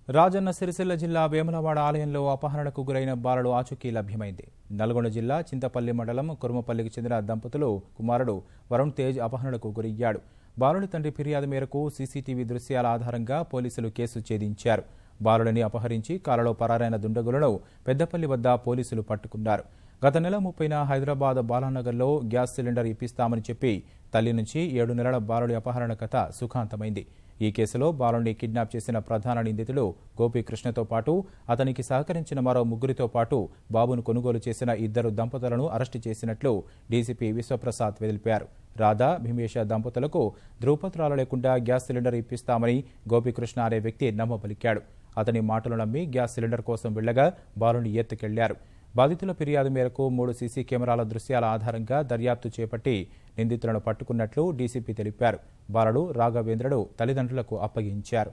రాజన్న సిరిసిల్ల జిల్లా వేములవాడ ఆలయంలో అపహరణకు గురైన బాలుడు ఆచూకీ లభ్యమైంది. నల్గొండ జిల్లా చింతపల్లి మండలం కురుమపల్లికి చెందిన దంపతులు కుమారుడు వరుణ్ తేజ్ అపహరణకు గురయ్యాడు. బాలుడి తండ్రి ఫిర్యాదు మేరకు సీసీటీవీ దృశ్యాల ఆధారంగా పోలీసులు కేసు ఛేదించారు. బాలుడిని అపహరించి కాలలో పరారైన దుండగులను పెద్దపల్లి వద్ద పోలీసులు పట్టుకున్నారు. గత నెల 30న హైదరాబాద్ బాలానగర్లో గ్యాస్ సిలిండర్ ఇప్పిస్తామని చెప్పి తల్లి నుంచి 7 నెలల బాలుడి అపహరణ కథ సుఖాంతమైంది. ఈ కేసులో బాలుడిని కిడ్నాప్ చేసిన ప్రధాన నిందితుడు గోపీకృష్ణతో పాటు అతనికి సహకరించిన మరో ముగ్గురితో పాటు బాబును కొనుగోలు చేసిన 2 దంపతులను అరెస్టు చేసినట్లు డీసీపీ విశ్వప్రసాద్ తెలిపారు. రాధా భీమేశ దంపతులకు ధృవపత్రాలు లేకుండా గ్యాస్ సిలిండర్ ఇప్పిస్తామని గోపీకృష్ణ అనే వ్యక్తి నమ్మబలికాడు. అతని మాటలు నమ్మి గ్యాస్ సిలిండర్ కోసం వెళ్లగా బాలుని ఎత్తుకెళ్లారు. బాధితుల ఫిర్యాదు మేరకు 3 సీసీ కెమెరాల దృశ్యాల ఆధారంగా దర్యాప్తు చేపట్టి నిందితులను పట్టుకున్నట్లు డీసీపీ తెలిపారు. బాలుడు రాఘవేంద్రుడు తల్లిదండ్రులకు అప్పగించారు.